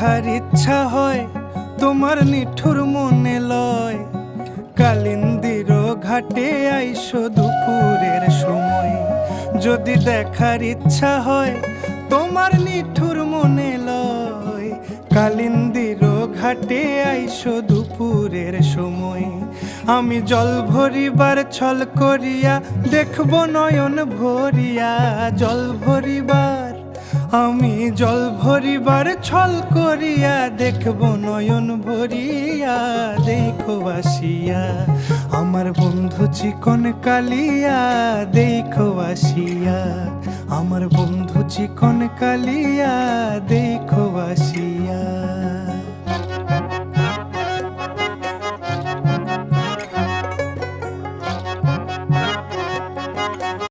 দেখার ইচ্ছা হয় তোমার নিঠুর মনে লয়। কালিন্দির ঘাটে আইসো দুপুরের সময়। যদি দেখার ইচ্ছা হয় তোমার নিঠুর মনে লয়, কালিন্দির ঘাটে আইসো দুপুরের সময়। আমি জল ভরিবার ছল করিয়া দেখব নয়ন ভরিয়া, জল ভরিবার আমি জল ভরিবার ছল করিয়া দেখব নয়ন ভরিয়া। দেখো আসিয়া আমার বন্ধু চিকন কালিয়া, দেখো আসিয়া আমার বন্ধু চিকন কালিয়া, দেখো আসিয়া।